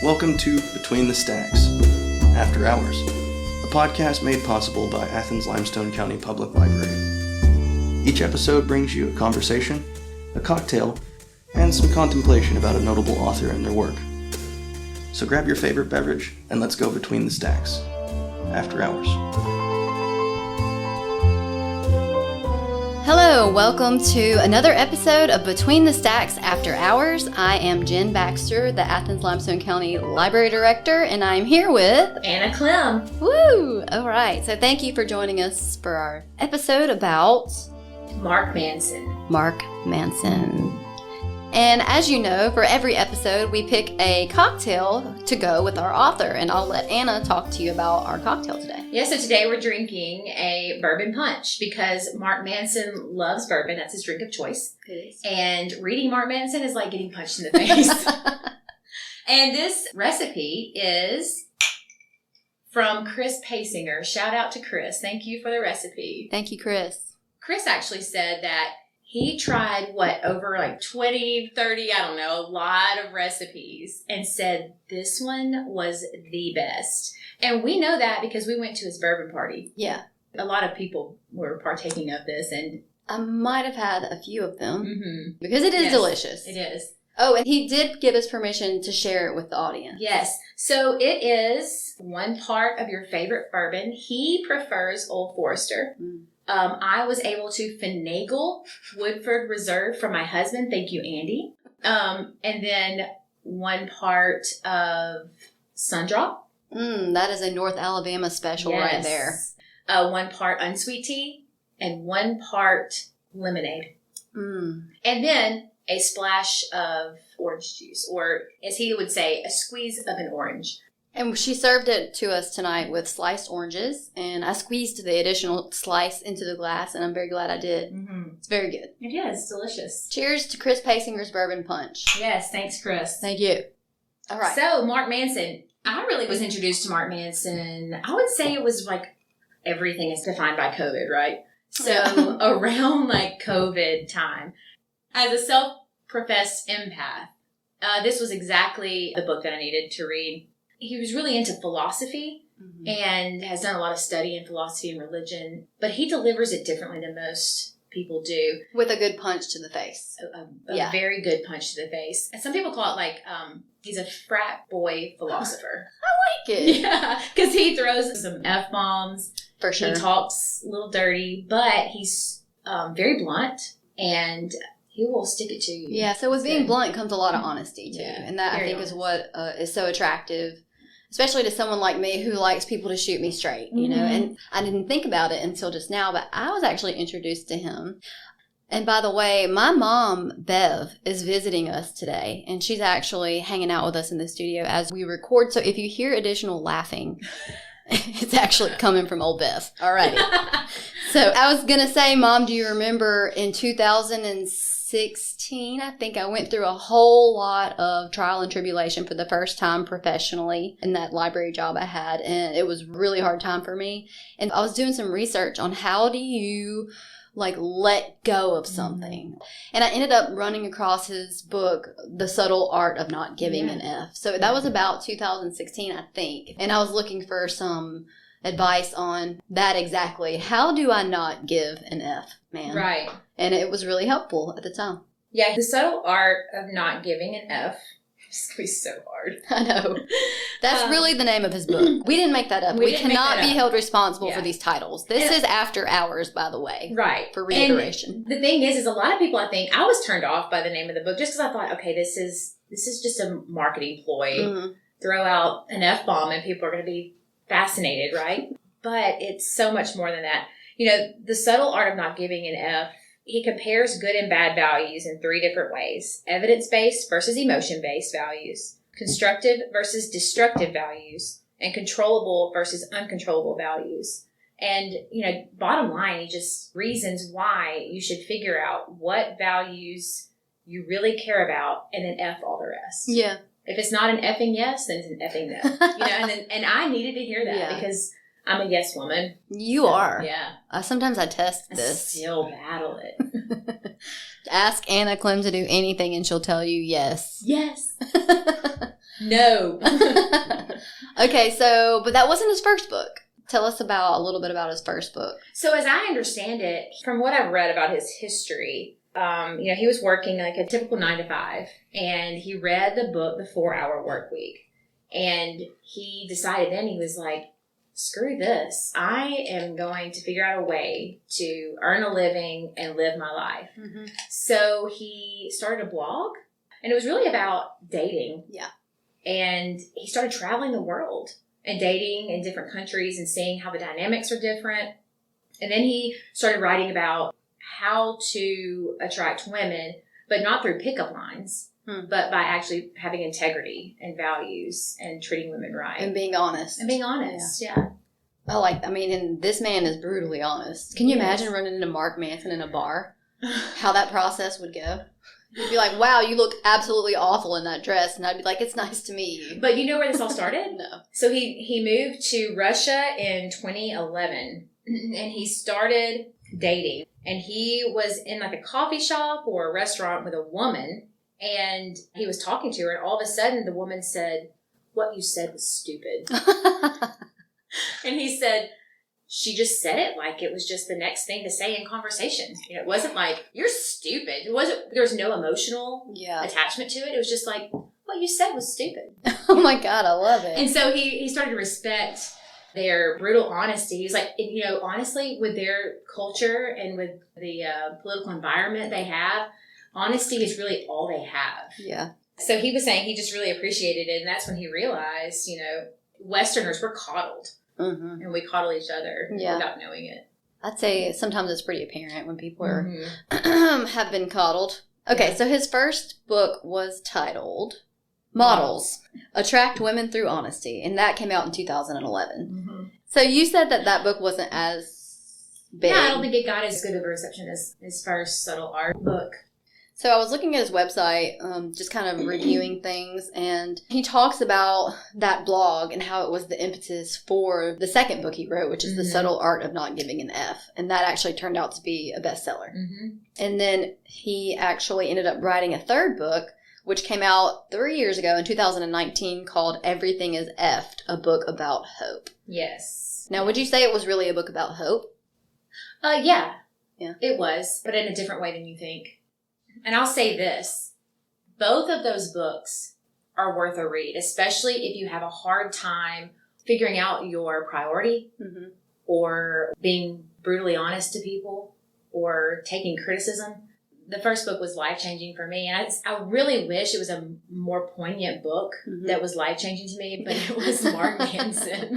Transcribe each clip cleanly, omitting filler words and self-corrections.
Welcome to Between the Stacks, After Hours, a podcast made possible by Athens-Limestone County Public Library. Each episode brings you a conversation, a cocktail, and some contemplation about a notable author and their work. So grab your favorite beverage and let's go between the stacks, After Hours. Hello, welcome to another episode of Between the Stacks After Hours. I am Jen Baxter, the Athens-Limestone County Library Director, and I'm here with Anna Clem. Woo! All right, so thank you for joining us for our episode about Mark Manson. Mark Manson. And as you know, for every episode, we pick a cocktail to go with our author, and I'll let Anna talk to you about our cocktail today. Yeah, so today we're drinking a Bourbon Punch because Mark Manson loves bourbon. That's his drink of choice. It is. And reading Mark Manson is like getting punched in the face. And this recipe is from Chris Paysinger. Shout out to Chris. Thank you for the recipe. Thank you, Chris. Chris actually said that he tried, over like 20, 30, I don't know, a lot of recipes and said this one was the best. And we know that because we went to his bourbon party. Yeah. A lot of people were partaking of this. And I might have had a few of them because it is delicious. It is. Oh, and he did give us permission to share it with the audience. Yes. So it is one part of your favorite bourbon. He prefers Old Forester. I was able to finagle Woodford Reserve for my husband. Thank you, Andy. And then one part of Sundrop. That is a North Alabama special right there. One part unsweet tea and one part lemonade. And then a splash of orange juice, or as he would say, a squeeze of an orange. And she served it to us tonight with sliced oranges, and I squeezed the additional slice into the glass, and I'm very glad I did. It's very good. It is delicious. Cheers to Chris Paysinger's Bourbon Punch. Yes, thanks, Chris. Thank you. All right. So, Mark Manson. I really was introduced to Mark Manson. I would say it was like everything is defined by COVID, right? So, around like COVID time, as a self-professed empath, this was exactly the book that I needed to read. He was really into philosophy and has done a lot of study in philosophy and religion, but he delivers it differently than most people do. With a good punch to the face. A very good punch to the face. And some people call it he's a frat boy philosopher. I like it. Yeah, because he throws some F-bombs. For sure. He talks a little dirty, but he's very blunt and he will stick it to you. Yeah, so with being blunt comes a lot of honesty, too. Yeah, and that, I think, is what is so attractive, especially to someone like me who likes people to shoot me straight, you know. And I didn't think about it until just now, but I was actually introduced to him. And by the way, my mom, Bev, is visiting us today, and she's actually hanging out with us in the studio as we record. So if you hear additional laughing, it's actually coming from old Bev. All right. So I was going to say, Mom, do you remember in 2016, I think I went through a whole lot of trial and tribulation for the first time professionally in that library job I had. And it was a really hard time for me. And I was doing some research on how do you let go of something. And I ended up running across his book, The Subtle Art of Not Giving an F. So that was about 2016, I think. And I was looking for some advice on that exactly. How do I not give an F, man? Right. And it was really helpful at the time. Yeah, The Subtle Art of Not Giving an F. Squeezed so hard. I know. That's really the name of his book. We didn't make that up. We cannot be held responsible for these titles. This is After Hours, by the way. Right. For reiteration. And the thing is a lot of people, I think, I was turned off by the name of the book just because I thought, okay, this is just a marketing ploy. Throw out an F-bomb and people are going to be fascinated, right? But it's so much more than that. You know, The Subtle Art of Not Giving an F, he compares good and bad values in 3 different ways: evidence-based versus emotion-based values, constructive versus destructive values, and controllable versus uncontrollable values. And, bottom line, he just reasons why you should figure out what values you really care about and then F all the rest. Yeah. If it's not an effing yes, then it's an effing no. And I needed to hear that because I'm a yes woman. You are. Yeah. Sometimes I test this. I still battle it. Ask Anna Clem to do anything and she'll tell you yes. Yes. No. Okay, but that wasn't his first book. Tell us a little bit about his first book. So as I understand it, from what I've read about his history, he was working like a typical 9 to 5, and he read the book, The 4-Hour Workweek, and he decided then, he was like, screw this. I am going to figure out a way to earn a living and live my life. Mm-hmm. So he started a blog, and it was really about dating. Yeah. And he started traveling the world and dating in different countries and seeing how the dynamics are different. And then he started writing about how to attract women, but not through pickup lines, but by actually having integrity and values and treating women right. And being honest. Yeah. And this man is brutally honest. Can you imagine running into Mark Manson in a bar? How that process would go? You'd be like, wow, you look absolutely awful in that dress. And I'd be like, it's nice to meet you. But you know where this all started? No. So he moved to Russia in 2011, and he started dating. And he was in like a coffee shop or a restaurant with a woman, and he was talking to her, and all of a sudden the woman said, what you said was stupid. And he said, she just said it like it was just the next thing to say in conversation. It wasn't like, you're stupid. There was no emotional attachment to it. It was just like, what you said was stupid. Oh my God, I love it. And so he started to respect their brutal honesty. He was like, honestly, with their culture and with the political environment they have, honesty is really all they have. Yeah. So he was saying he just really appreciated it. And that's when he realized, Westerners, we're coddled. Mm-hmm. And we coddle each other without knowing it. I'd say sometimes it's pretty apparent when people are have been coddled. Okay, so his first book was titled Models, Attract Women Through Honesty, and that came out in 2011. Mm-hmm. So you said that book wasn't as big. Yeah, I don't think it got as good of a reception as his first Subtle Art book. So I was looking at his website, just kind of reviewing things, and he talks about that blog and how it was the impetus for the second book he wrote, which is The Subtle Art of Not Giving an F. And that actually turned out to be a bestseller. Mm-hmm. And then he actually ended up writing a third book, which came out 3 years ago in 2019, called Everything is Effed, a book about hope. Yes. Now, would you say it was really a book about hope? Yeah. It was, but in a different way than you think. And I'll say this, both of those books are worth a read, especially if you have a hard time figuring out your priority or being brutally honest to people or taking criticism. The first book was life-changing for me, and I really wish it was a more poignant book that was life-changing to me, but it was Mark Manson.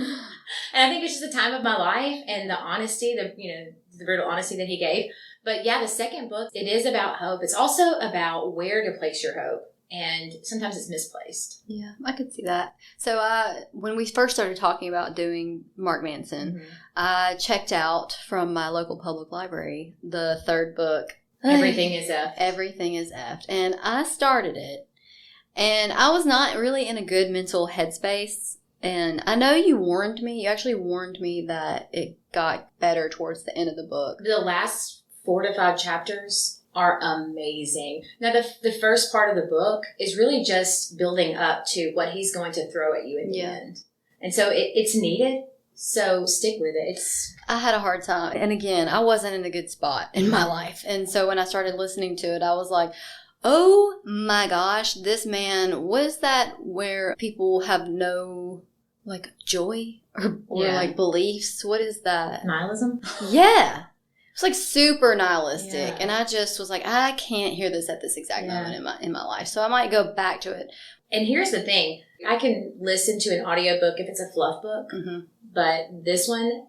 And I think it's just the time of my life and the honesty, the brutal honesty that he gave. But yeah, the second book, it is about hope. It's also about where to place your hope. And sometimes it's misplaced. Yeah, I could see that. So when we first started talking about doing Mark Manson, I checked out from my local public library the third book. Everything is Effed. Everything is Effed. And I started it. And I was not really in a good mental headspace. And I know you actually warned me that it got better towards the end of the book. The last 4 to 5 chapters are amazing. Now, the first part of the book is really just building up to what he's going to throw at you in the end. And so it's needed. So stick with it. I had a hard time. And again, I wasn't in a good spot in my life. And so when I started listening to it, I was like, oh my gosh, this man, was that where people have no joy or beliefs? What is that? Nihilism? Yeah. It's super nihilistic, and I just was like, I can't hear this at this exact moment in my life, so I might go back to it. And here's the thing: I can listen to an audiobook if it's a fluff book, but this one,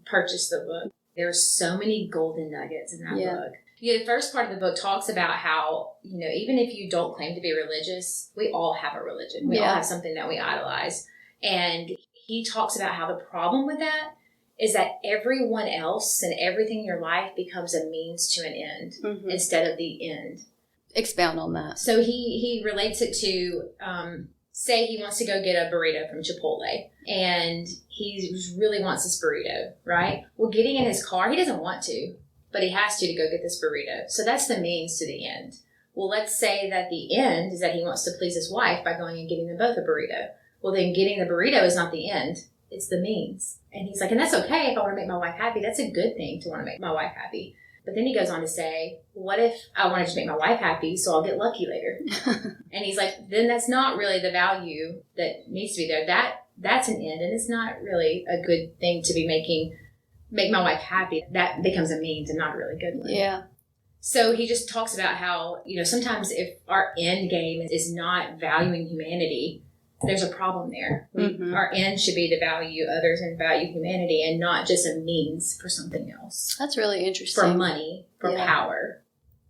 purchase the book. There's so many golden nuggets in that book. The first part of the book talks about how even if you don't claim to be religious, we all have a religion. We all have something that we idolize, and he talks about how the problem with that is that everyone else and everything in your life becomes a means to an end instead of the end. Expound on that. So he relates it to, say he wants to go get a burrito from Chipotle, and he really wants this burrito, right? Well, getting in his car, he doesn't want to, but he has to go get this burrito. So that's the means to the end. Well, let's say that the end is that he wants to please his wife by going and getting them both a burrito. Well, then getting the burrito is not the end. It's the means. And he's like, and that's okay if I want to make my wife happy. That's a good thing to want to make my wife happy. But then he goes on to say, what if I wanted to make my wife happy so I'll get lucky later? And he's like, then that's not really the value that needs to be there. That's an end, and it's not really a good thing to be make my wife happy. That becomes a means and not a really good one. Yeah. So he just talks about how, sometimes if our end game is not valuing humanity, there's a problem there. Mm-hmm. Our end should be to value others and value humanity and not just a means for something else. That's really interesting. For money, for power.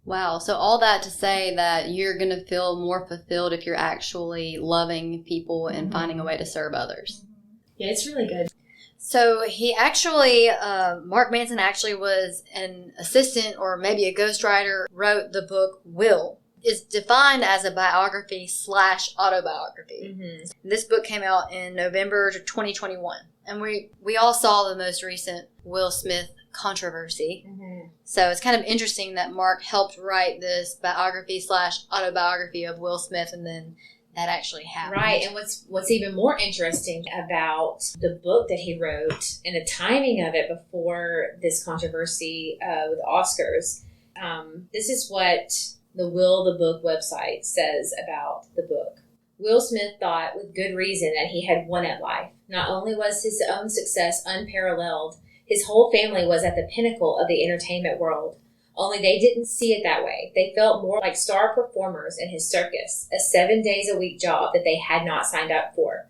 Wow. So all that to say that you're going to feel more fulfilled if you're actually loving people and finding a way to serve others. Yeah, it's really good. So he actually, Mark Manson actually was an assistant or maybe a ghostwriter, wrote the book Will. It's defined as a biography / autobiography. Mm-hmm. This book came out in November 2021. And we all saw the most recent Will Smith controversy. Mm-hmm. So it's kind of interesting that Mark helped write this biography / autobiography of Will Smith, and then that actually happened. Right. And what's even more interesting about the book that he wrote and the timing of it before this controversy with the Oscars, this is what the Will the Book website says about the book. Will Smith thought with good reason that he had won at life. Not only was his own success unparalleled, his whole family was at the pinnacle of the entertainment world. Only they didn't see it that way. They felt more like star performers in his circus, a 7-days-a-week job that they had not signed up for.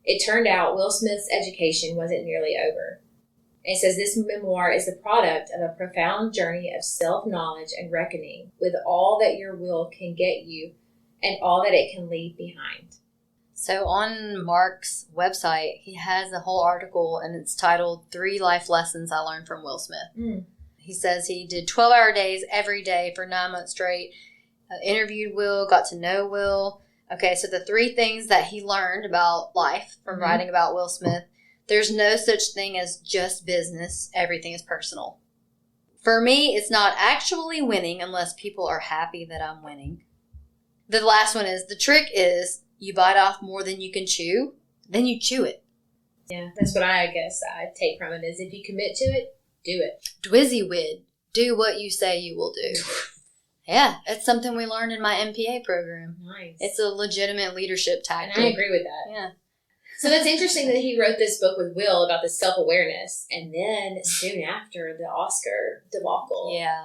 It turned out Will Smith's education wasn't nearly over. It says this memoir is the product of a profound journey of self-knowledge and reckoning with all that your will can get you and all that it can leave behind. So on Mark's website, he has a whole article, and it's titled 3 Life Lessons I Learned from Will Smith. Mm. He says he did 12-hour days every day for 9 months straight, interviewed Will, got to know Will. Okay, so the 3 things that he learned about life from writing about Will Smith: there's no such thing as just business. Everything is personal. For me, it's not actually winning unless people are happy that I'm winning. The last one is, the trick is you bite off more than you can chew, then you chew it. Yeah, that's what I guess I take from it, is if you commit to it, do it. Dwizzywid. Do what you say you will do. Yeah, it's something we learned in my MPA program. Nice. It's a legitimate leadership tactic. And I agree with that. Yeah. So that's interesting that he wrote this book with Will about the self-awareness, and then soon after the Oscar debacle. Yeah.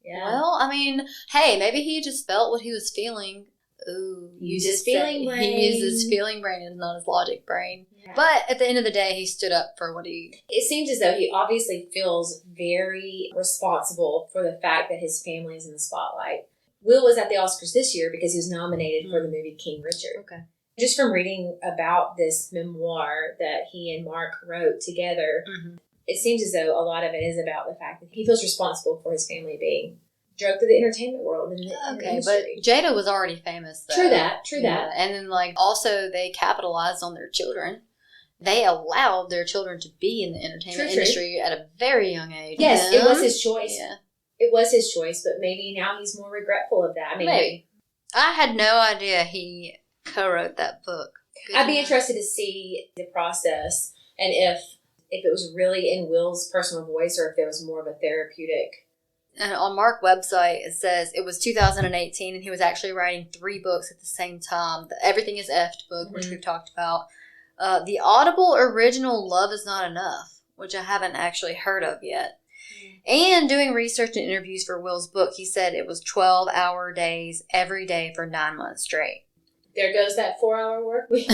Well, I mean, hey, maybe he just felt what he was feeling. Ooh, use his feeling brain. He used his feeling brain and not his logic brain. Yeah. But at the end of the day, he stood up for what he... It seems as though he obviously feels very responsible for the fact that his family is in the spotlight. Will was at the Oscars this year because he was nominated for the movie King Richard. Okay. Just from reading about this memoir that he and Mark wrote together, it seems as though a lot of it is about the fact that he feels responsible for his family being drugged through the entertainment world. And the industry. But Jada was already famous, though. True that. And then, also, they capitalized on their children. They allowed their children to be in the entertainment industry at a very young age. Yes, it was his choice. Yeah. It was his choice, but maybe now he's more regretful of that. Maybe. I had no idea he co-wrote that book. I'd be interested to see the process and if it was really in Will's personal voice or if there was more of a therapeutic. And on Mark's website, it says it was 2018 and he was actually writing 3 books at the same time. The Everything is Effed book, which we've talked about. The Audible original Love is Not Enough, which I haven't actually heard of yet. And doing research and interviews for Will's book, he said it was 12-hour days every day for 9 months straight. There goes that 4-hour work week.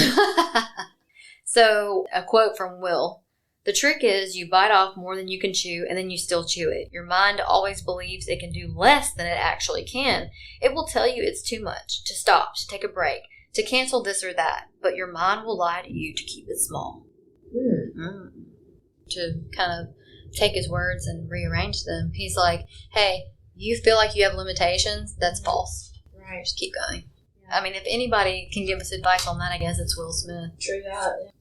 So, a quote from Will. The trick is you bite off more than you can chew, and then you still chew it. Your mind always believes it can do less than it actually can. It will tell you it's too much, to stop, to take a break, to cancel this or that. But your mind will lie to you to keep it small. To kind of take his words and rearrange them. He's like, hey, you feel like you have limitations? That's false. Right. Just keep going. I mean, if anybody can give us advice on that, I guess it's Will Smith. True that.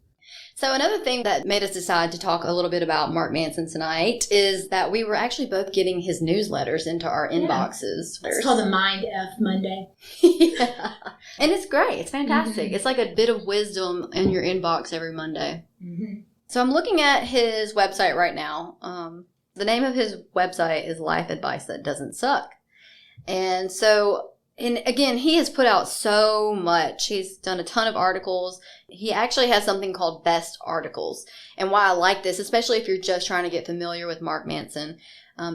So another thing that made us decide to talk a little bit about Mark Manson tonight is that we were actually both getting his newsletters into our inboxes. It's called the Mind F Monday. Yeah. And it's great. It's fantastic. Mm-hmm. It's like a bit of wisdom in your inbox every Monday. Mm-hmm. So I'm looking at his website right now. The name of his website is Life Advice That Doesn't Suck. And so, and again, he has put out so much. He's done a ton of articles. He actually has something called Best Articles. And why I like this, especially if you're just trying to get familiar with Mark Manson,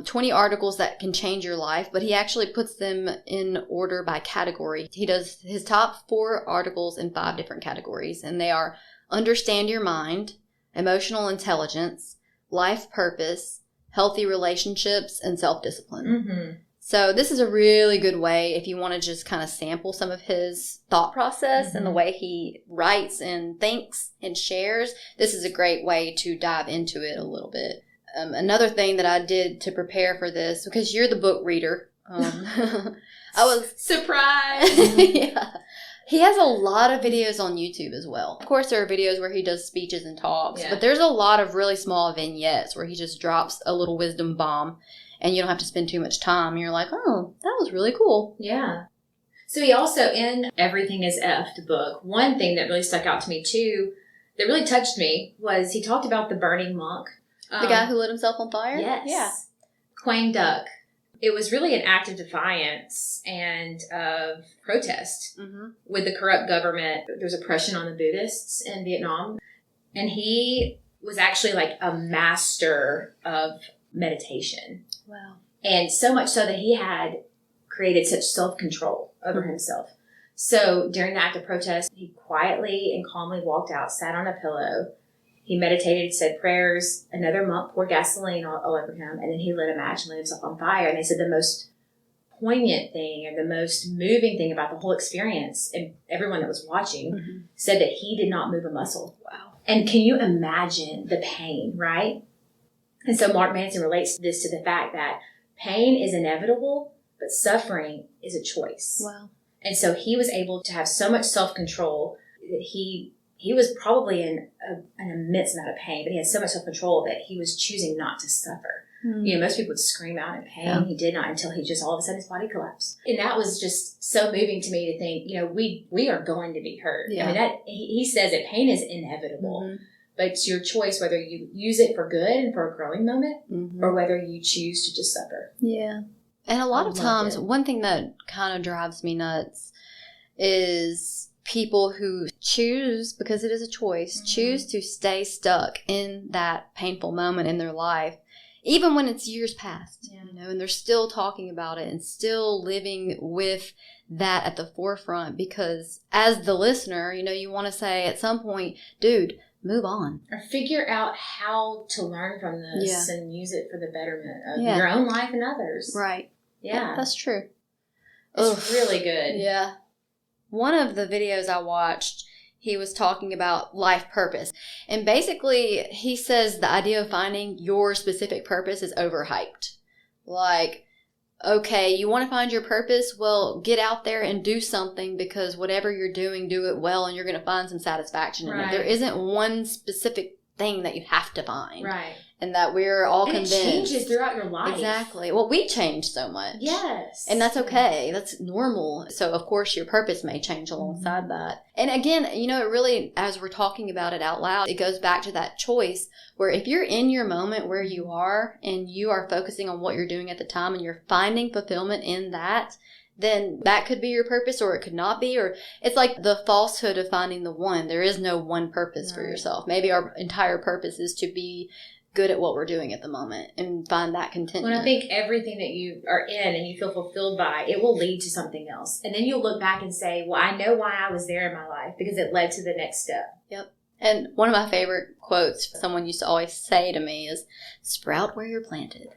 20 articles that can change your life, but he actually puts them in order by category. He does his top 4 articles in 5 different categories, and they are Understand Your Mind, Emotional Intelligence, Life Purpose, Healthy Relationships, and Self-Discipline. Mm-hmm. So this is a really good way if you want to just kind of sample some of his thought process and the way he writes and thinks and shares. This is a great way to dive into it a little bit. Another thing that I did to prepare for this, because you're the book reader, I was surprised. Yeah. He has a lot of videos on YouTube as well. Of course, there are videos where he does speeches and talks, but there's a lot of really small vignettes where he just drops a little wisdom bomb. And you don't have to spend too much time. You're like, oh, that was really cool. Yeah. So he also, in Everything Is Effed book, one thing that really stuck out to me too, that really touched me, was he talked about the burning monk. The guy who lit himself on fire? Yes. Yeah. Quang Duc. It was really an act of defiance and of protest with the corrupt government. There was oppression on the Buddhists in Vietnam. And he was actually like a master of meditation. Wow. And so much so that he had created such self-control over himself. So during the act of protest, he quietly and calmly walked out, sat on a pillow. He meditated, said prayers. Another monk poured gasoline all over him, and then he lit a match and lit himself on fire. And they said the most poignant thing or the most moving thing about the whole experience, and everyone that was watching said that he did not move a muscle. Wow. And can you imagine the pain, right? And so Mark Manson relates this to the fact that pain is inevitable, but suffering is a choice. Wow. And so he was able to have so much self-control that he was probably in an immense amount of pain, but he had so much self-control that he was choosing not to suffer. You know, most people would scream out in pain. Yeah. He did not until he just all of a sudden his body collapsed. And that was just so moving to me to think, you know, we are going to be hurt. Yeah. I mean, that he says that pain is inevitable. But it's your choice whether you use it for good and for a growing moment or whether you choose to just suffer. Yeah. And a lot of times, one thing that kind of drives me nuts is people who choose, because it is a choice, choose to stay stuck in that painful moment in their life, even when it's years past, you know, and they're still talking about it and still living with that at the forefront, because as the listener, you know, you want to say at some point, dude, move on. Or figure out how to learn from this and use it for the betterment of your own life and others. Right. Yeah. That's true. It's really good. Yeah. One of the videos I watched, he was talking about life purpose. And basically, he says the idea of finding your specific purpose is overhyped. Like, okay, you want to find your purpose? Well, get out there and do something, because whatever you're doing, do it well, and you're going to find some satisfaction in it. There isn't one specific thing that you have to find. Right. And that we're all convinced. It changes throughout your life. Exactly. Well, we change so much. Yes. And that's okay. That's normal. So, of course, your purpose may change alongside that. And again, you know, it really, as we're talking about it out loud, it goes back to that choice where if you're in your moment where you are and you are focusing on what you're doing at the time and you're finding fulfillment in that, then that could be your purpose, or it could not be. Or it's like the falsehood of finding the one. There is no one purpose for yourself. Maybe our entire purpose is to be good at what we're doing at the moment and find that contentment. When I think everything that you are in and you feel fulfilled by, it will lead to something else. And then you'll look back and say, well, I know why I was there in my life, because it led to the next step. Yep. And one of my favorite quotes someone used to always say to me is, sprout where you're planted.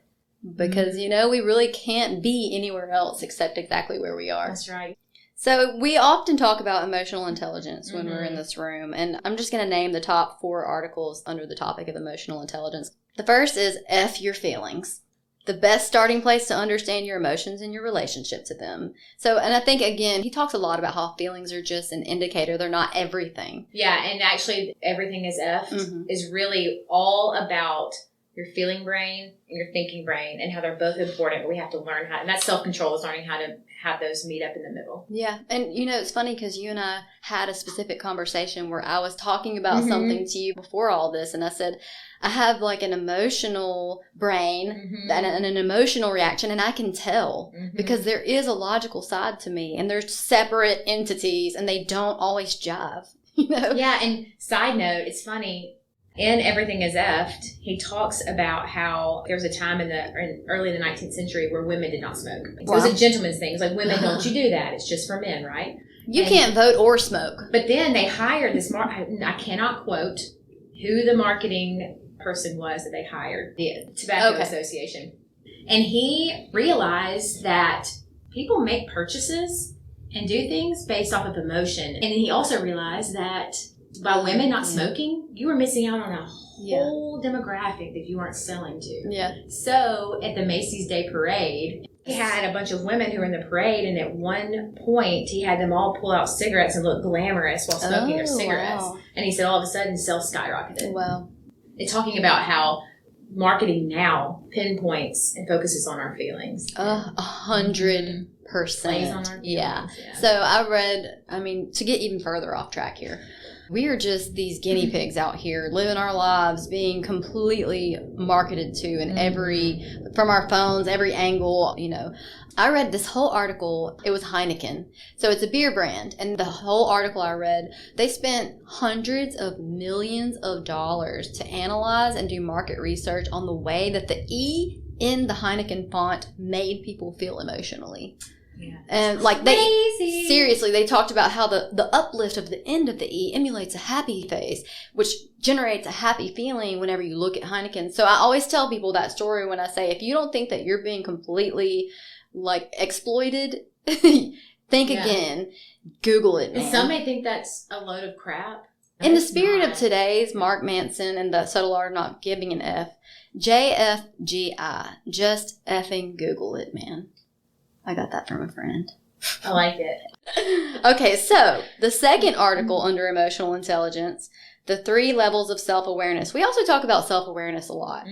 Because, you know, we really can't be anywhere else except exactly where we are. That's right. So we often talk about emotional intelligence when we're in this room, and I'm just going to name the top 4 articles under the topic of emotional intelligence. The first is F Your Feelings. the best starting place to understand your emotions and your relationship to them. So, and I think, again, he talks a lot about how feelings are just an indicator. They're not everything. Yeah, and actually, Everything is F is really all about your feeling brain and your thinking brain and how they're both important, but we have to learn how, and that's self-control, is learning how to have those meet up in the middle. Yeah, and it's funny because you and I had a specific conversation where I was talking about something to you before all this, and I said, I have like an emotional brain and an emotional reaction, and I can tell because there is a logical side to me, and they're separate entities, and they don't always jive, Yeah, and side note, it's funny, in Everything is Effed, he talks about how there was a time in early in the 19th century where women did not smoke. It was a gentleman's thing. It's like, women, don't you do that. It's just for men, right? You can't vote or smoke. But then they hired this, I cannot quote who the marketing person was that they hired, the Tobacco Association. And he realized that people make purchases and do things based off of emotion. And he also realized that by women not smoking, you were missing out on a whole demographic that you weren't selling to. Yeah. So at the Macy's Day Parade, he had a bunch of women who were in the parade, and at one point, he had them all pull out cigarettes and look glamorous while smoking their cigarettes. Wow. And he said all of a sudden, sales skyrocketed. Wow. It's talking about how marketing now pinpoints and focuses on our feelings. 100%. Plays on our feelings. Yeah. So I read, to get even further off track here, we are just these guinea pigs out here living our lives, being completely marketed to in from our phones, every angle, I read this whole article. It was Heineken. So it's a beer brand. And the whole article I read, they spent hundreds of millions of dollars to analyze and do market research on the way that the E in the Heineken font made people feel emotionally. Yeah. And like they talked about how the uplift of the end of the E emulates a happy face, which generates a happy feeling whenever you look at Heineken. So I always tell people that story when I say, if you don't think that you're being completely like exploited, think again, Google it, man. And some may think that's a load of crap. In the spirit of today's Mark Manson and the subtle art of not giving an F, JFGI, just effing Google it, man. I got that from a friend. I like it. Okay, so the second article under emotional intelligence, the 3 levels of self-awareness. We also talk about self-awareness a lot.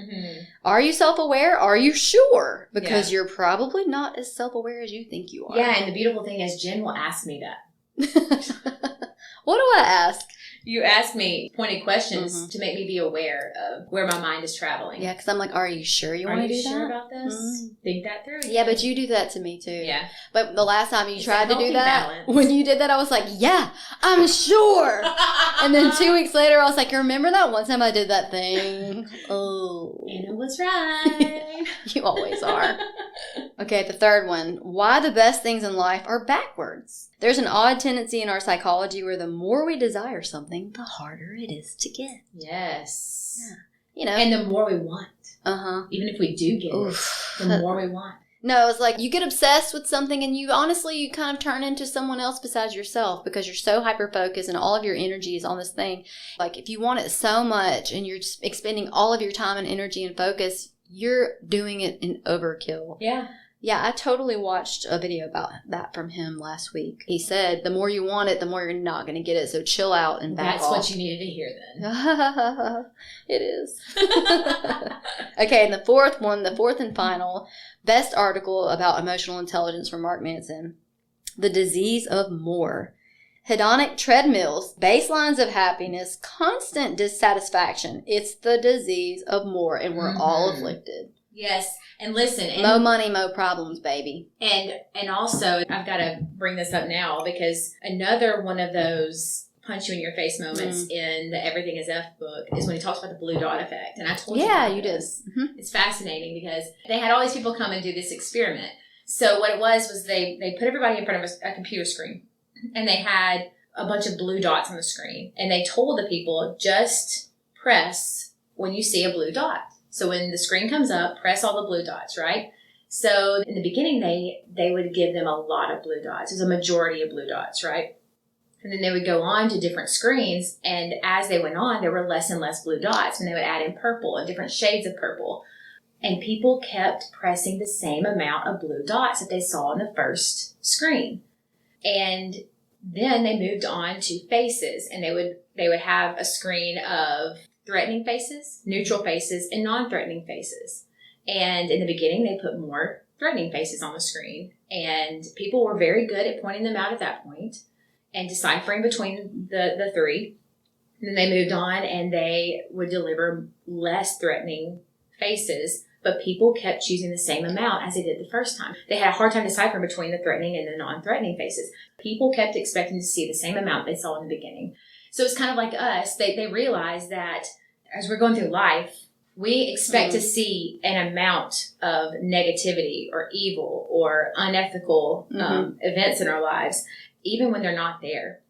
Are you self-aware? Are you sure? Because you're probably not as self-aware as you think you are. Yeah, and the beautiful thing is Jen will ask me that. What do I ask? You ask me pointed questions to make me be aware of where my mind is traveling. Yeah, because I'm like, are you sure you want to do that? Are you sure about this? Think that through. Yeah, but you do that to me too. Yeah. But the last time you tried to do that, when you did that, I was like, yeah, I'm sure. And then 2 weeks later, I was like, remember that one time I did that thing? Oh. Anna was right. You always are. Okay, the third one. Why the best things in life are backwards. There's an odd tendency in our psychology where the more we desire something, the harder it is to get. Yes. Yeah. And the more we want. Even if we do get it, the more we want. No, it's like you get obsessed with something and you kind of turn into someone else besides yourself because you're so hyper-focused and all of your energy is on this thing. Like if you want it so much and you're just expending all of your time and energy and focus, you're doing it in overkill. Yeah. Yeah, I totally watched a video about that from him last week. He said, the more you want it, the more you're not going to get it. So chill out and back off. That's what you needed to hear then. It is. Okay, and the fourth and final, best article about emotional intelligence from Mark Manson. The disease of more. Hedonic treadmills, baselines of happiness, constant dissatisfaction. It's the disease of more, and we're all afflicted. Yes, and listen. Mo money, mo problems, baby. And also, I've got to bring this up now because another one of those punch you in your face moments in the Everything is F book is when he talks about the blue dot effect. And I told you about this. It's fascinating because they had all these people come and do this experiment. So what it was they put everybody in front of a computer screen and they had a bunch of blue dots on the screen. And they told the people, just press when you see a blue dot. So when the screen comes up, press all the blue dots, right? So in the beginning, they would give them a lot of blue dots. There's a majority of blue dots, right? And then they would go on to different screens. And as they went on, there were less and less blue dots. And they would add in purple and different shades of purple. And people kept pressing the same amount of blue dots that they saw on the first screen. And then they moved on to faces, and they would have a screen of threatening faces, neutral faces, and non-threatening faces. And in the beginning, they put more threatening faces on the screen, and people were very good at pointing them out at that point and deciphering between the three. And then they moved on, and they would deliver less threatening faces, but people kept choosing the same amount as they did the first time. They had a hard time deciphering between the threatening and the non-threatening faces. People kept expecting to see the same amount they saw in the beginning. So it's kind of like us. They realized that as we're going through life, we expect to see an amount of negativity or evil or unethical events in our lives, even when they're not there.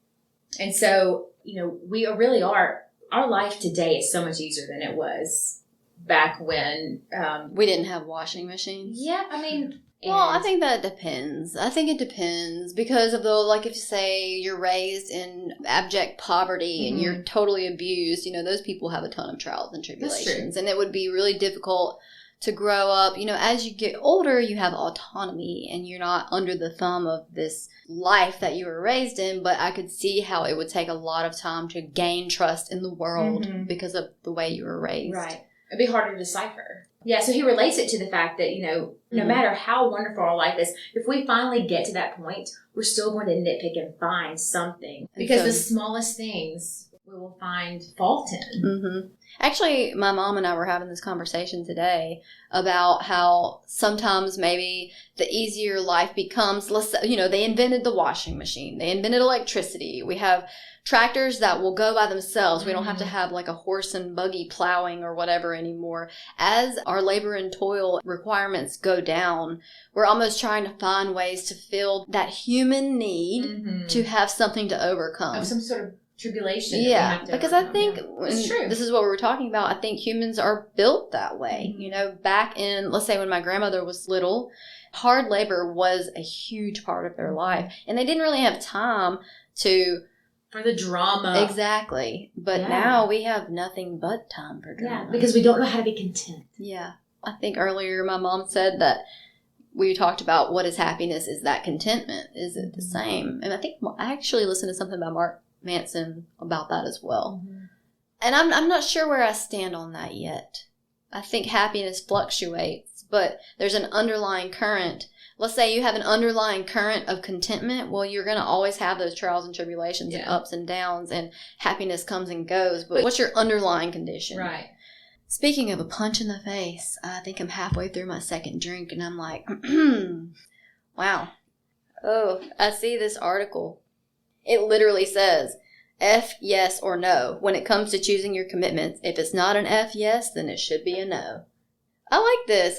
And so, we really are, our life today is so much easier than it was back when we didn't have washing machines. Yeah, I mean, well, I think that depends. I think it depends because of if you say you're raised in abject poverty and you're totally abused, those people have a ton of trials and tribulations, and it would be really difficult to grow up. As you get older, you have autonomy and you're not under the thumb of this life that you were raised in. But I could see how it would take a lot of time to gain trust in the world because of the way you were raised. Right. It'd be harder to decipher. Yeah, so he relates it to the fact that, no matter how wonderful our life is, if we finally get to that point, we're still going to nitpick and find something. Because the smallest things we will find fault in. Mm-hmm. Actually, my mom and I were having this conversation today about how sometimes maybe the easier life becomes, they invented the washing machine. They invented electricity. We have tractors that will go by themselves. We don't have to have a horse and buggy plowing or whatever anymore. As our labor and toil requirements go down, we're almost trying to find ways to fill that human need to have something to overcome. Of some sort of tribulation. Yeah, because I think this is what we were talking about. I think humans are built that way. Back in, let's say when my grandmother was little, hard labor was a huge part of their life. And they didn't really have time for the drama. Exactly. But now we have nothing but time for drama. Yeah, because we don't know how to be content. Yeah. I think earlier my mom said that we talked about what is happiness. Is that contentment? Is it the same? And I think I actually listened to something by Mark Manson about that as well. And I'm not sure where I stand on that yet. I think happiness fluctuates, but there's an underlying current. Let's say you have an underlying current of contentment. Well, you're going to always have those trials and tribulations and ups and downs, and happiness comes and goes. But what's your underlying condition? Right. Speaking of a punch in the face, I think I'm halfway through my second drink, and I'm like, wow. Oh, I see this article. It literally says, F yes or no. When it comes to choosing your commitments, if it's not an F yes, then it should be a no. I like this.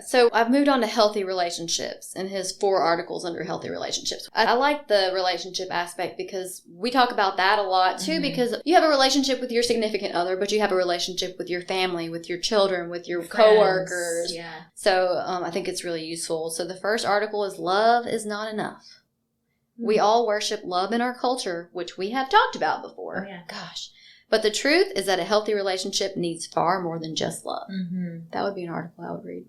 So I've moved on to healthy relationships and his 4 articles under healthy relationships. I like the relationship aspect because we talk about that a lot too, because you have a relationship with your significant other, but you have a relationship with your family, with your children, with your coworkers. Yeah. So I think it's really useful. So the first article is love is not enough. We all worship love in our culture, which we have talked about before. Oh, yeah. Gosh. But the truth is that a healthy relationship needs far more than just love. That would be an article I would read.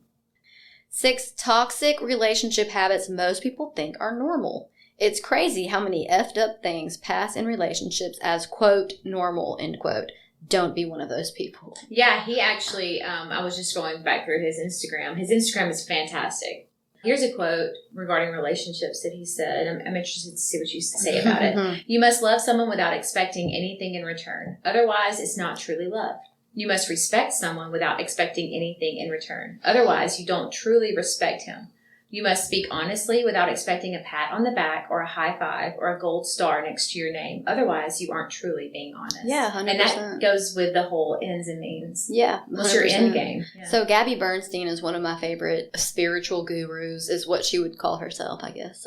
6 toxic relationship habits most people think are normal. It's crazy how many effed up things pass in relationships as, quote, normal, end quote. Don't be one of those people. Yeah, he actually, I was just going back through his Instagram. His Instagram is fantastic. Here's a quote regarding relationships that he said. I'm interested to see what you say about it. You must love someone without expecting anything in return. Otherwise, it's not truly love. You must respect someone without expecting anything in return. Otherwise, you don't truly respect him. You must speak honestly without expecting a pat on the back or a high five or a gold star next to your name. Otherwise, you aren't truly being honest. Yeah, 100%. And that goes with the whole ends and means. Yeah, 100%. What's your end game? Yeah. So Gabby Bernstein is one of my favorite spiritual gurus, is what she would call herself, I guess.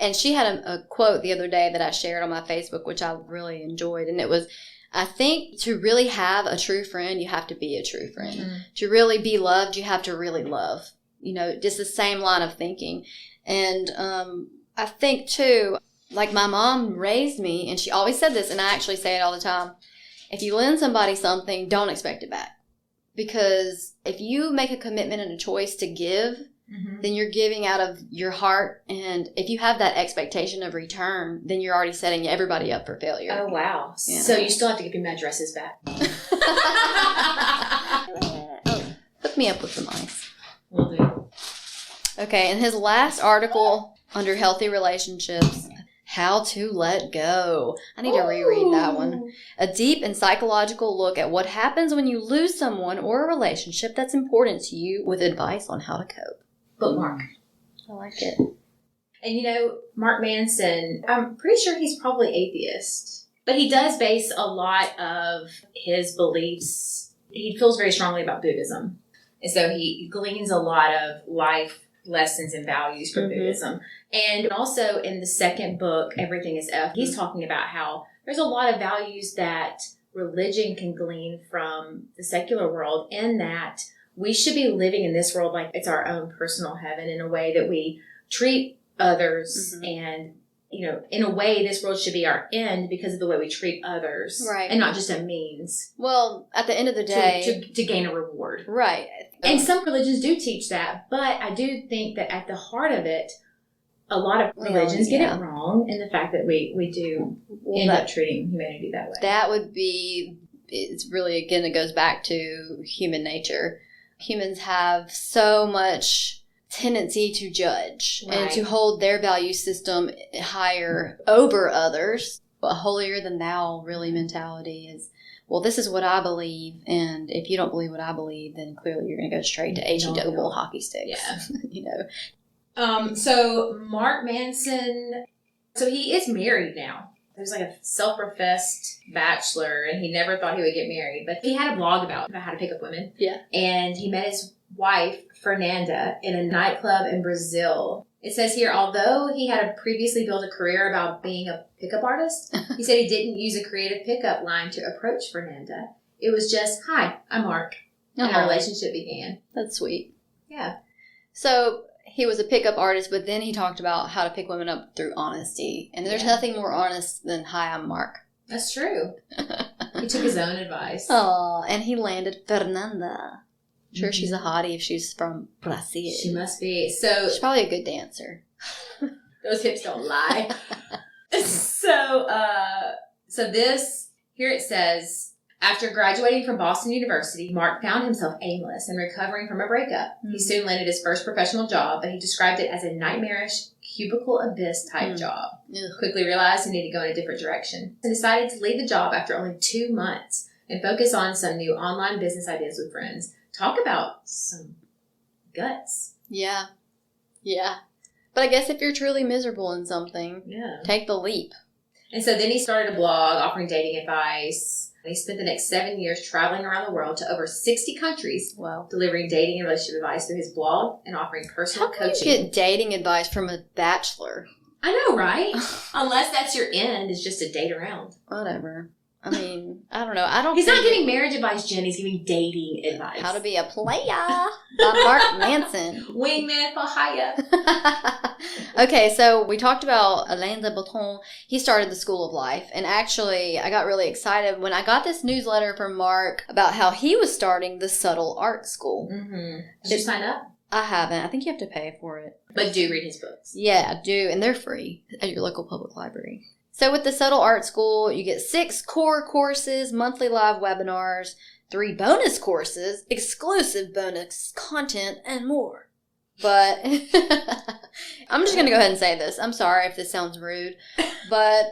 And she had a quote the other day that I shared on my Facebook, which I really enjoyed. And it was, I think to really have a true friend, you have to be a true friend. To really be loved, you have to really love. Just the same line of thinking. And I think, too, like my mom raised me, and she always said this, and I actually say it all the time. If you lend somebody something, don't expect it back. Because if you make a commitment and a choice to give, Mm-hmm. then you're giving out of your heart. And if you have that expectation of return, then you're already setting everybody up for failure. Oh, wow. Yeah. So you still have to give me my dresses back. Hook me up with some ice. Will do. Okay, in his last article under healthy relationships, How to Let Go. I need to reread that one. A deep and psychological look at what happens when you lose someone or a relationship that's important to you, with advice on how to cope. Bookmark. I like it. And you know, Mark Manson, I'm pretty sure he's probably atheist, but he does base a lot of his beliefs. He feels very strongly about Buddhism. And so he gleans a lot of life lessons and values from Buddhism. And also in the second book, Everything is F, he's talking about how there's a lot of values that religion can glean from the secular world, and that we should be living in this world like it's our own personal heaven, in a way that we treat others. And, you know, in a way, this world should be our end because of the way we treat others. Right. And not just a means. Well, at the end of the day... To gain a reward. Right. And some religions do teach that, but I do think that at the heart of it, a lot of religions get it wrong in the fact that we do end up treating humanity that way. That would be... It's really, again, it goes back to human nature. Humans have so much tendency to judge and to hold their value system higher over others. A holier than thou really mentality is, well, this is what I believe, and if you don't believe what I believe, then clearly you're going to go straight to H-E double hockey sticks. Yeah. You know. So Mark Manson, so he is married now. He was like a self-professed bachelor, and he never thought he would get married. But he had a blog about how to pick up women. Yeah. And he met his wife, Fernanda, in a nightclub in Brazil. It says here, although he had previously built a career about being a pickup artist, he said he didn't use a creative pickup line to approach Fernanda. It was just, "Hi, I'm Mark." And our relationship began. That's sweet. Yeah. So... he was a pickup artist, but then he talked about how to pick women up through honesty. And there's nothing more honest than, "Hi, I'm Mark." That's true. He took his own advice. Oh, and he landed Fernanda. Sure, she's a hottie if she's from Brazil. She must be. So she's probably a good dancer. Those hips don't lie. So this, here it says... After graduating from Boston University, Mark found himself aimless and recovering from a breakup. He soon landed his first professional job, but he described it as a nightmarish cubicle abyss type job. Quickly realized he needed to go in a different direction and decided to leave the job after only 2 months and focus on some new online business ideas with friends. Talk about some guts. Yeah. Yeah. But I guess if you're truly miserable in something, take the leap. And so then he started a blog offering dating advice. He spent the next 7 years traveling around the world to over 60 countries, delivering dating and relationship advice through his blog and offering personal coaching. How can you get dating advice from a bachelor? I know, right? Unless that's your end, is just to date around. Whatever. I mean, I don't know. He's not giving marriage advice, Jen. He's giving dating advice. How to be a player by Mark Manson. Wingman for hire. Okay, so we talked about Alain de Botton. He started the School of Life. And actually, I got really excited when I got this newsletter from Mark about how he was starting the Subtle Art School. Did you sign up? I haven't. I think you have to pay for it. But do read his books. Yeah, do. And they're free at your local public library. So with the Subtle Art School, you get 6 core courses, monthly live webinars, 3 bonus courses, exclusive bonus content, and more. But I'm just going to go ahead and say this. I'm sorry if this sounds rude, but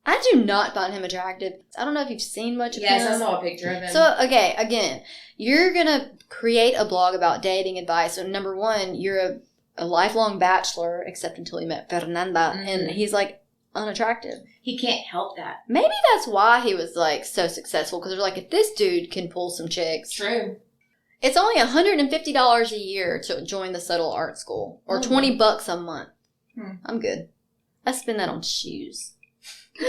I do not find him attractive. I don't know if you've seen much of him. Yes, I saw a picture of him. So, okay, again, you're going to create a blog about dating advice. So, number one, you're a lifelong bachelor, except until he met Fernanda, and he's like unattractive. He can't help that. Maybe that's why he was like so successful, because they're like, if this dude can pull some chicks. True. It's only $150 a year to join the Subtle Art School, or $20 a month. I'm good. I spend that on shoes.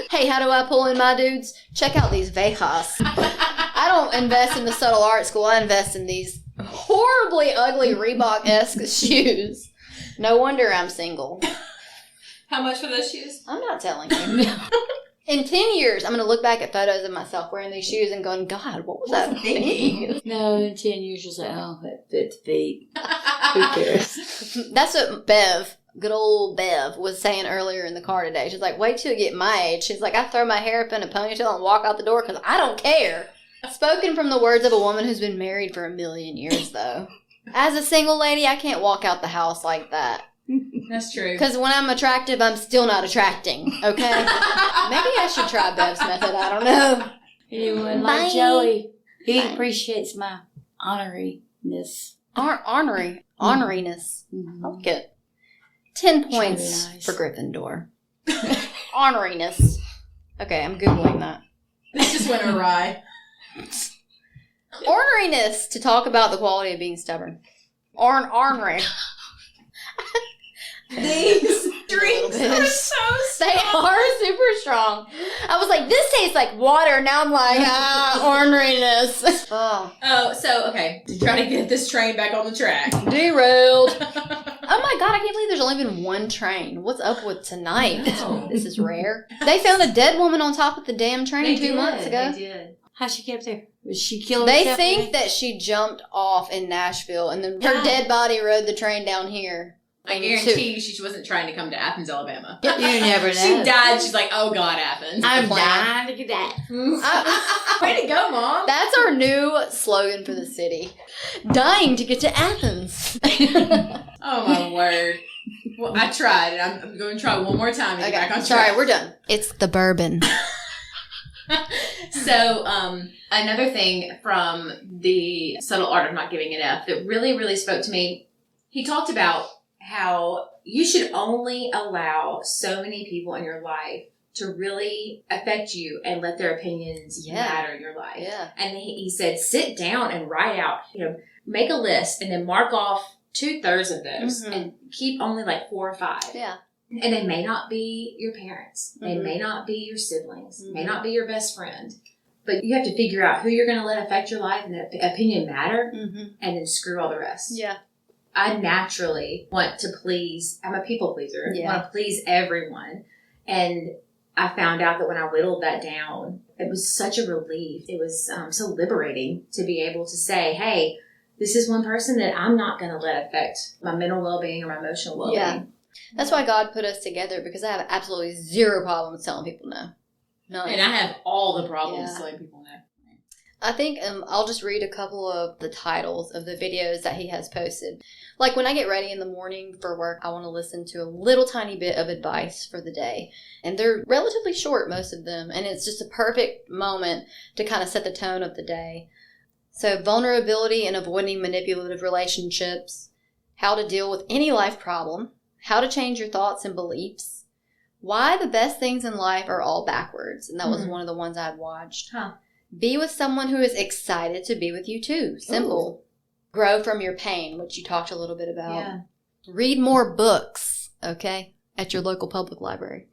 Hey, how do I pull in my dudes? Check out these Vejas. I don't invest in the Subtle Art School. I invest in these horribly ugly Reebok-esque shoes. No wonder I'm single. How much for those shoes? I'm not telling you. In 10 years, I'm going to look back at photos of myself wearing these shoes and going, God, what was that thinking? No, in 10 years, you'll say, oh, that fits feet. Who cares? That's what Bev, good old Bev, was saying earlier in the car today. She's like, wait till you get my age. She's like, I throw my hair up in a ponytail and walk out the door because I don't care. Spoken from the words of a woman who's been married for 1,000,000 years, though. As a single lady, I can't walk out the house like that. That's true. Because when I'm attractive, I'm still not attracting, okay? Maybe I should try Bev's method. I don't know. Anyone like Joey, he appreciates my honoriness. Honoriness. Mm-hmm. I like it. 10 points nice. for Gryffindor. Honoriness. Okay, I'm Googling that. This just went awry. Orneriness, to talk about the quality of being stubborn. Ornery. These drinks are so strong. They are super strong. I was like, this tastes like water. Now I'm like, orneriness. Oh, so, okay. To try to get this train back on the track. Derailed. Oh my God, I can't believe there's only been one train. What's up with tonight? No. This is rare. They found a dead woman on top of the damn train 2 months ago. They did. How'd she get up there? Was she killed They herself? think that she jumped off in Nashville and then her dead body rode the train down here. I guarantee you she wasn't trying to come to Athens, Alabama. You never know. She died. She's like, oh, God, Athens. I'm Plan. dying to get that. Way to go, Mom. That's our new slogan for the city. Dying to get to Athens. Oh, my word. Well, I tried, and I'm going to try one more time to get back on track. Sorry, we're done. It's the bourbon. So, another thing from the Subtle Art of Not Giving an F that really, really spoke to me, he talked about how you should only allow so many people in your life to really affect you and let their opinions matter in your life. Yeah. And he said, sit down and write out, make a list and then mark off 2/3 of those and keep only like 4 or 5. Yeah. And they may not be your parents. They may not be your siblings. May not be your best friend. But you have to figure out who you're going to let affect your life and that opinion matter and then screw all the rest. Yeah. I naturally want to please. I'm a people pleaser. I want to please everyone. And I found out that when I whittled that down, it was such a relief. It was so liberating to be able to say, hey, this is one person that I'm not going to let affect my mental well-being or my emotional well-being. Yeah. That's why God put us together, because I have absolutely zero problems telling people no. None. And I have all the problems telling people no. I think I'll just read a couple of the titles of the videos that he has posted. Like when I get ready in the morning for work, I want to listen to a little tiny bit of advice for the day. And they're relatively short, most of them. And it's just a perfect moment to kind of set the tone of the day. So vulnerability and avoiding manipulative relationships, how to deal with any life problem, how to change your thoughts and beliefs, why the best things in life are all backwards. And that was one of the ones I had watched. Be with someone who is excited to be with you too. Simple. Ooh. Grow from your pain, which you talked a little bit about. Yeah. Read more books, okay, at your local public library.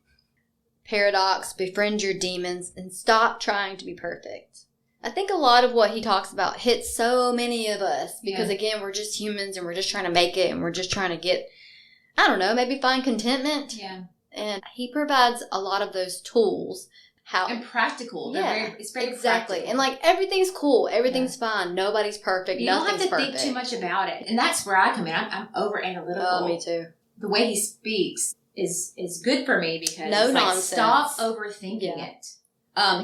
Paradox, befriend your demons, and stop trying to be perfect. I think a lot of what he talks about hits so many of us because, again, we're just humans and we're just trying to make it and we're just trying to get, I don't know, maybe find contentment. Yeah. And he provides a lot of those tools. And practical. It's very exactly. practical. And like everything's cool. Everything's fine. Nobody's perfect. You don't have to think too much about it. And that's where I come in. I'm over analytical. Oh, me too. The way he speaks is good for me because no it's nonsense. Stop overthinking it.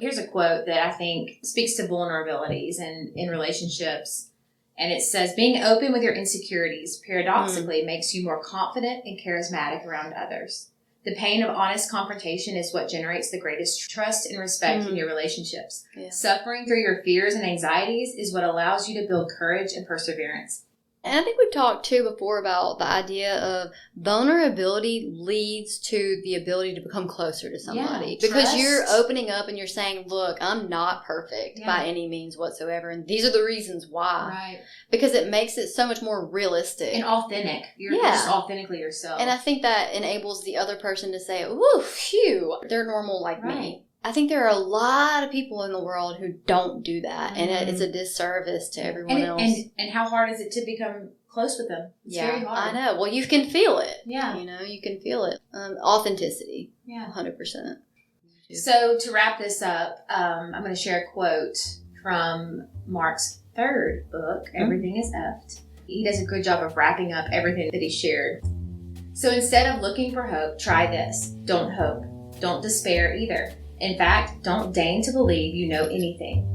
Here's a quote that I think speaks to vulnerabilities and in relationships. And it says, being open with your insecurities paradoxically makes you more confident and charismatic around others. The pain of honest confrontation is what generates the greatest trust and respect in your relationships. Yeah. Suffering through your fears and anxieties is what allows you to build courage and perseverance. And I think we've talked too before about the idea of vulnerability leads to the ability to become closer to somebody. Because you're opening up and you're saying, look, I'm not perfect by any means whatsoever. And these are the reasons why. Right. Because it makes it so much more realistic. And authentic. You're just authentically yourself. And I think that enables the other person to say, ooh, phew, they're normal like me. I think there are a lot of people in the world who don't do that, and it's a disservice to everyone else. And how hard is it to become close with them? It's very hard. I know. Well, you can feel it. Yeah. You know, you can feel it. Authenticity. Yeah. 100%. So to wrap this up, I'm going to share a quote from Mark's third book, Everything is Effed. He does a good job of wrapping up everything that he shared. So instead of looking for hope, try this. Don't hope. Don't despair either. In fact, don't deign to believe you know anything.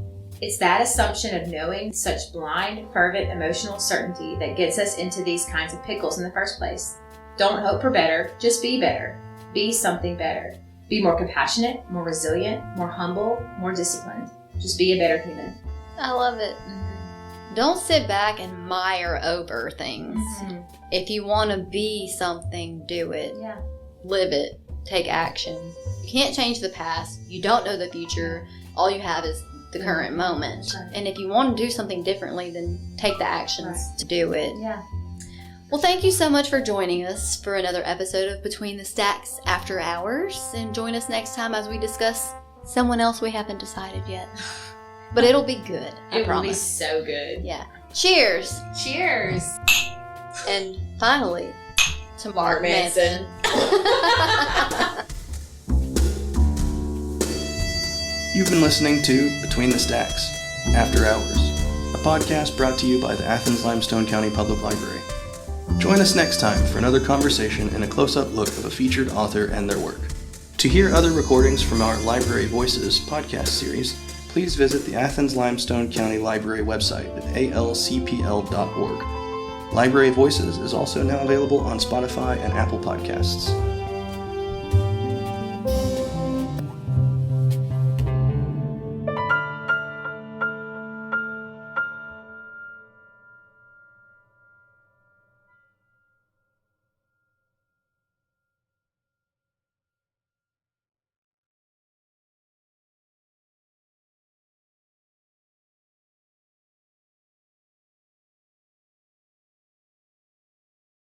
It's that assumption of knowing such blind, fervent, emotional certainty that gets us into these kinds of pickles in the first place. Don't hope for better, just be better. Be something better. Be more compassionate, more resilient, more humble, more disciplined. Just be a better human. I love it. Don't sit back and mire over things. If you want to be something, do it. Yeah. Live it. Take action. You can't change the past. You don't know the future. All you have is the current moment. Right. And if you want to do something differently, then take the actions to do it. Yeah. Well, thank you so much for joining us for another episode of Between the Stacks After Hours. And join us next time as we discuss someone else we haven't decided yet. But it'll be good. I It will be promise. so good. Yeah. Cheers. Cheers. And finally, to Mark Manson. You've been listening to Between the Stacks After Hours, a podcast brought to you by the Athens-Limestone County Public Library. Join us next time for another conversation and a close-up look of a featured author and their work. To hear other recordings from our Library Voices podcast series, please visit the Athens-Limestone County Library website at alcpl.org. Library Voices is also now available on Spotify and Apple Podcasts.